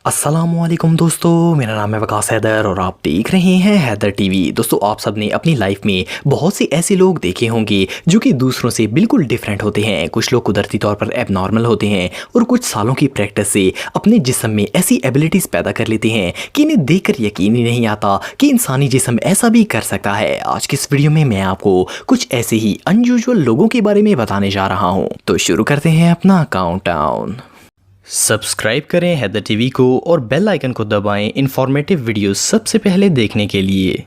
अस्सलामुअलैकुम दोस्तों, मेरा नाम है वकास हैदर और आप देख रहे हैं हैदर टीवी। दोस्तों, आप सबने अपनी लाइफ में बहुत से ऐसे लोग देखे होंगे जो कि दूसरों से बिल्कुल डिफरेंट होते हैं। कुछ लोग कुदरती तौर पर एबनॉर्मल होते हैं और कुछ सालों की प्रैक्टिस से अपने जिस्म में ऐसी एबिलिटीज़ पैदा कर लेते हैं कि इन्हें देखकर यकीन ही नहीं आता कि इंसानी जिस्म ऐसा भी कर सकता है। आज की इस वीडियो में मैं आपको कुछ ऐसे ही अनयूजुअल लोगों के बारे में बताने जा रहा हूँ। तो शुरू करते हैं अपना काउंटडाउन। सब्सक्राइब करें हैदर टीवी को और बेल आइकन को दबाएं इंफॉर्मेटिव वीडियो सबसे पहले देखने के लिए।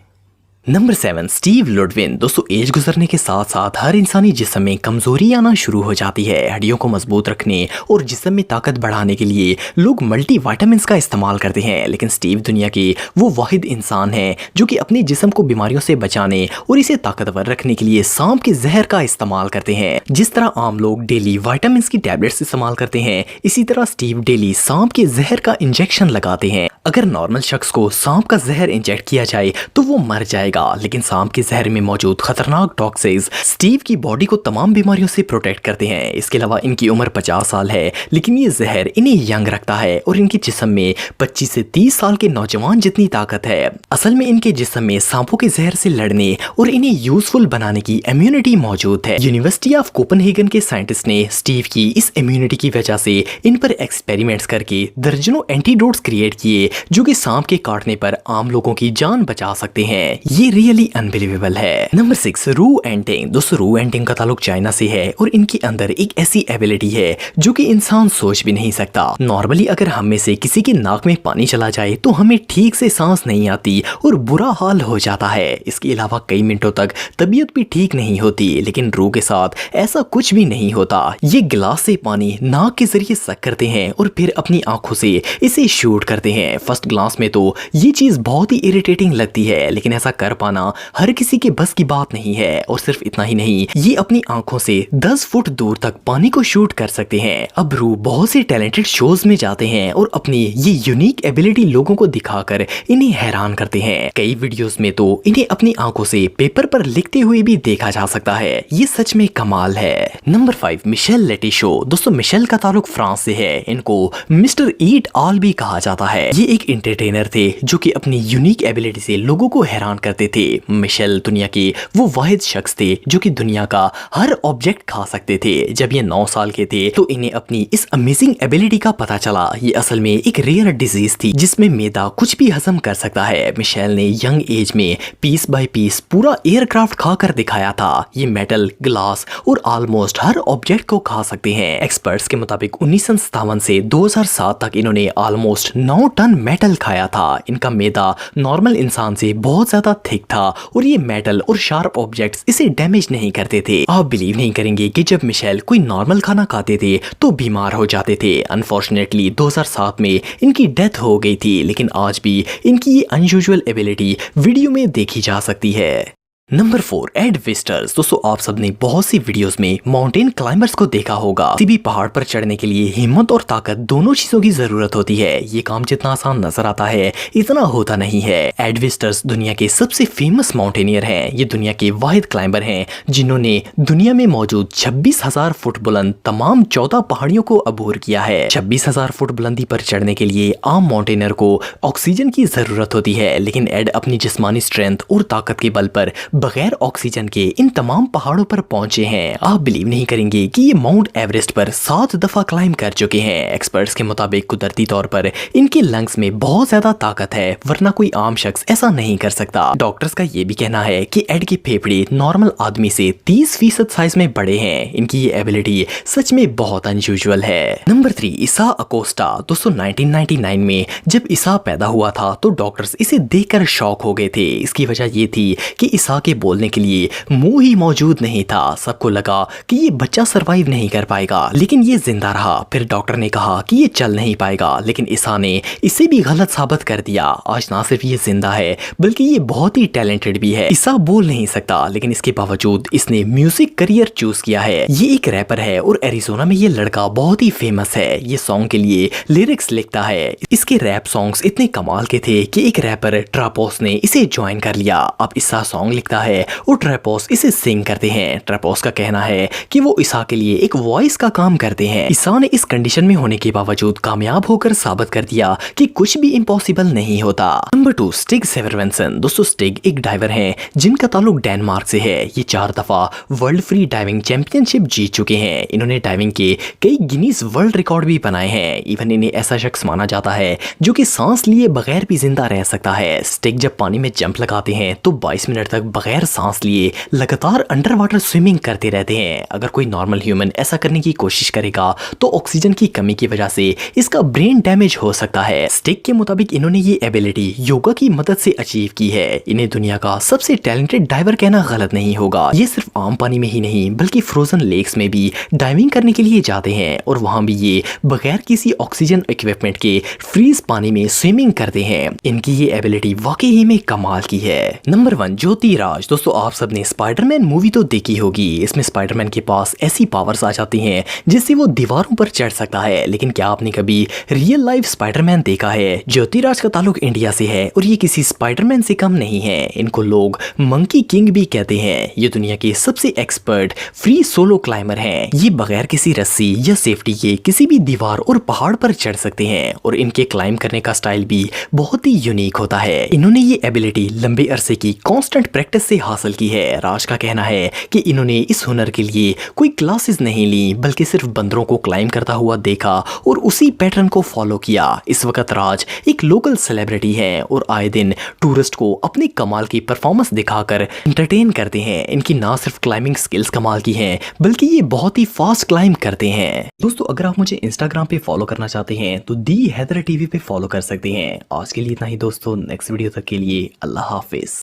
Number 7, Steve Ludwin. दोस्तों, एज गुजरने के साथ साथ हर इंसानी जिस्म में कमजोरी आना शुरू हो जाती है। हड्डियों को मजबूत रखने और जिस्म में ताकत बढ़ाने के लिए लोग मल्टी विटामिन्स का इस्तेमाल करते हैं, लेकिन स्टीव दुनिया के वो वाहिद इंसान हैं जो कि अपने जिस्म को बीमारियों से बचाने और इसे ताकतवर रखने के लिए सांप के जहर का इस्तेमाल करते हैं। जिस तरह आम लोग डेली विटामिन्स की टैबलेट्स इस्तेमाल करते हैं, इसी तरह स्टीव डेली सांप के जहर का इंजेक्शन लगाते हैं। अगर नॉर्मल शख्स को सांप का जहर इंजेक्ट किया जाए तो वो मर जाएगा, लेकिन सांप के जहर में मौजूद खतरनाक टॉक्सिन्स स्टीव की बॉडी को तमाम बीमारियों से प्रोटेक्ट करते हैं। इसके अलावा इनकी उम्र 50 साल है, लेकिन ये जहर इन्हें यंग रखता है और इनके जिस्म में 25 से 30 साल के नौजवान जितनी ताकत है। असल में इनके जिस्म में सांपों के जहर से लड़ने और इन्हें यूजफुल बनाने की इम्यूनिटी मौजूद है। यूनिवर्सिटी ऑफ कोपेनहेगन के साइंटिस्ट ने स्टीव की इस इम्यूनिटी की वजह से इन पर एक्सपेरिमेंट्स करके दर्जनों एंटीडोट्स क्रिएट किए जो कि सांप के काटने पर आम लोगों की जान बचा सकते हैं। ये रियली अनबिलीवेबल है। नंबर 6, रू एंटिंग। दोस्तों, रू एंटिंग का ताल्लुक चाइना से है और इनके अंदर एक ऐसी एबिलिटी है जो कि इंसान सोच भी नहीं सकता। नॉर्मली अगर हम में से किसी के नाक में पानी चला जाए तो हमें ठीक से सांस नहीं आती और बुरा हाल हो जाता है। इसके अलावा कई मिनटों तक तबीयत भी ठीक नहीं होती, लेकिन रू के साथ ऐसा कुछ भी नहीं होता। ये गिलास से पानी नाक के जरिए सक करते हैं और फिर अपनी आंखों से इसे शूट करते हैं। फर्स्ट ग्लास में तो ये चीज बहुत ही इरिटेटिंग लगती है, लेकिन ऐसा कर पाना हर किसी के बस की बात नहीं है। और सिर्फ इतना ही नहीं, ये अपनी आंखों से 10 फुट दूर तक पानी को शूट कर सकते हैं। अब रू बहुत से टैलेंटेड शोज में जाते हैं और अपनी ये यूनिक एबिलिटी लोगों को दिखाकर इन्हें हैरान करते हैं। कई वीडियोस में तो इन्हें अपनी आंखों से पेपर पर लिखते हुए भी देखा जा सकता है। ये सच में कमाल है। Number 5, Michel Lotito. दोस्तों, मिशेल का ताल्लुक फ्रांस से है। इनको मिस्टर ईट ऑल भी कहा जाता है। ये एक एंटरटेनर थे जो कि अपनी यूनिक एबिलिटी से लोगों को हैरान करते थे। मिशेल दुनिया के वो वाहिद शख्स थे जो कि दुनिया का हर ऑब्जेक्ट खा सकते थे। जब ये 9 साल के थे तो इन्हें अपनी इस अमेजिंग एबिलिटी का पता चला। ये असल में एक रेयर डिजीज थी जिसमें मैदा कुछ भी हजम कर सकता है। मिशेल ने यंग एज में पीस बाय पीस पूरा एयरक्राफ्ट खाकर दिखाया था। ये मेटल, ग्लास और ऑलमोस्ट हर ऑब्जेक्ट को खा सकते हैं। एक्सपर्ट्स के मुताबिक 1957 से 2007 तक इन्होंने ऑलमोस्ट 9 टन मेटल खाया था। इनका मैदा नॉर्मल इंसान से बहुत ज्यादा थिक था और ये मेटल और शार्प ऑब्जेक्ट्स इसे डैमेज नहीं करते थे। आप बिलीव नहीं करेंगे कि जब मिशेल कोई नॉर्मल खाना खाते थे तो बीमार हो जाते थे। अनफॉर्चुनेटली 2007 में इनकी डेथ हो गई थी, लेकिन आज भी इनकी ये अनयूजुअल एबिलिटी वीडियो में देखी जा सकती है। Number 4, Ed Viesturs. दोस्तों, आप सबने बहुत सी वीडियोस में माउंटेन क्लाइंबर्स को देखा होगा। किसी भी पहाड़ पर चढ़ने के लिए हिम्मत और ताकत दोनों चीजों की जरूरत होती है। ये काम जितना आसान नजर आता है इतना होता नहीं है। एड विस्टर्स दुनिया के सबसे फेमस माउंटेनियर हैं। ये दुनिया के वाहिद क्लाइंबर हैं जिन्होंने दुनिया में मौजूद 26,000 फुट बुलंद तमाम 14 पहाड़ियों को अबूर किया है। 26,000 फुट बुलंदी पर चढ़ने के लिए आम माउंटेनियर को ऑक्सीजन की जरूरत होती है, लेकिन एड अपनी जिस्मानी स्ट्रेंथ और ताकत के बल पर बगैर ऑक्सीजन के इन तमाम पहाड़ों पर पहुंचे हैं। आप बिलीव नहीं करेंगे कि ये माउंट एवरेस्ट पर 7 दफा क्लाइंब कर चुके हैं। एक्सपर्ट्स के मुताबिक कुदरती तौर पर इनके लंग्स में बहुत ज्यादा ताकत है, वरना कोई आम शख्स ऐसा नहीं कर सकता। डॉक्टर्स का ये भी कहना है कि एड के फेफड़े नॉर्मल आदमी से 30% साइज में बड़े हैं। इनकी ये एबिलिटी सच में बहुत अनयूजुअल है। नंबर 3, इसा अकोस्टा। दोस्तों, 1999 में जब इसा पैदा हुआ था तो डॉक्टर्स इसे देखकर शॉक हो गए थे। इसकी वजह ये थी कि इसा के बोलने के लिए मुंह ही मौजूद नहीं था। सबको लगा कि ये बच्चा सरवाइव नहीं कर पाएगा, लेकिन ये जिंदा रहा। फिर डॉक्टर ने कहा कि ये चल नहीं पाएगा, लेकिन ईसा ने इसे भी गलत साबित कर दिया। आज ना सिर्फ ये जिंदा है बल्कि ये बहुत ही टैलेंटेड भी है। ईसा बोल नहीं सकता, लेकिन इसके बावजूद इसने म्यूजिक करियर चूज किया है। ये एक रैपर है और एरिजोना में ये लड़का बहुत ही फेमस है। ये सॉन्ग के लिए लिरिक्स लिखता है। इसके रैप सॉन्ग्स इतने कमाल के थे कि एक रैपर ट्रापोस ने इसे ज्वाइन कर लिया। अब ईसा सॉन्ग लिखता लगता है और ट्रेपोस इसे सिंग करते हैं। ट्रेपोस का कहना है कि वो ईसा के लिए एक वॉइस का काम करते हैं। ईसा ने इस कंडीशन में होने के बावजूद कामयाब होकर साबित कर दिया कि कुछ भी इम्पॉसिबल नहीं होता। नंबर 2, स्टिग सेवरवेंसन। दोस्तों स्टिग एक डाइवर हैं जिनका ताल्लुक डेनमार्क से है। ये 4 दफा वर्ल्ड फ्री डाइविंग चैंपियनशिप जीत चुके हैं। इन्होंने डाइविंग के कई गिनीज वर्ल्ड रिकॉर्ड भी बनाए हैं। इवन इन्हें ऐसा शख्स माना जाता है जो कि सांस लिए बगैर भी जिंदा रह सकता है। स्टिग जब पानी में जंप लगाते हैं तो 22 मिनट तक बगैर सांस लिए लगातार अंडर वाटर स्विमिंग करते रहते हैं। अगर कोई नॉर्मल ह्यूमन ऐसा करने की कोशिश करेगा तो ऑक्सीजन की कमी की वजह से इसका ब्रेन डैमेज हो सकता है। स्टिग के मुताबिक इन्होंने ये एबिलिटी योगा की मदद से अचीव की है। इन्हें दुनिया का सबसे टैलेंटेड डाइवर कहना गलत नहीं होगा। ये सिर्फ आम पानी में ही नहीं बल्कि फ्रोजन लेक्स में भी डाइविंग करने के लिए जाते हैं और वहां भी ये बगैर किसी ऑक्सीजन इक्विपमेंट के फ्रीज पानी में स्विमिंग करते हैं। इनकी ये एबिलिटी वाकई ही में कमाल की है। नंबर 1, ज्योतिराज। दोस्तों आप सबने स्पाइडरमैन मूवी तो देखी होगी। इसमें स्पाइडरमैन के पास ऐसी पावर्स आ जाती हैं जिससे वो दीवारों पर चढ़ सकता है। लेकिन क्या आपने कभी रियल लाइफ स्पाइडरमैन देखा है? ज्योतिराज का ताल्लुक इंडिया से है और ये किसी स्पाइडरमैन से कम नहीं है। इनको लोग मंकी किंग भी कहते हैं। ये दुनिया के सबसे एक्सपर्ट फ्री सोलो क्लाइंबर हैं। ये बगैर किसी रस्सी या सेफ्टी के किसी भी दीवार और पहाड़ पर चढ़ सकते हैं और इनके क्लाइंब करने का स्टाइल भी बहुत ही यूनिक होता है। इन्होंने ये एबिलिटी लंबे अरसे की कांस्टेंट प्रैक्टिस से हासिल की है। राज का कहना है कि इन्होंने इस हुनर के लिए कोई क्लासेस नहीं ली बल्कि सिर्फ बंदरों को क्लाइंब करता हुआ देखा और उसी पैटर्न को फॉलो किया। इस वक्त राज एक लोकल सेलिब्रिटी है और आए दिन टूरिस्ट को अपनी कमाल की परफॉर्मेंस दिखाकर एंटरटेन करते हैं। इनकी ना सिर्फ क्लाइंबिंग स्किल्स कमाल की हैं बल्कि ये बहुत ही फास्ट क्लाइंब करते हैं। दोस्तों अगर आप मुझे इंस्टाग्राम पे फॉलो करना चाहते हैं तो दी हैदर टीवी पे फॉलो कर सकते हैं। आज के लिए इतना ही दोस्तों, नेक्स्ट वीडियो तक के लिए अल्लाह हाफिज।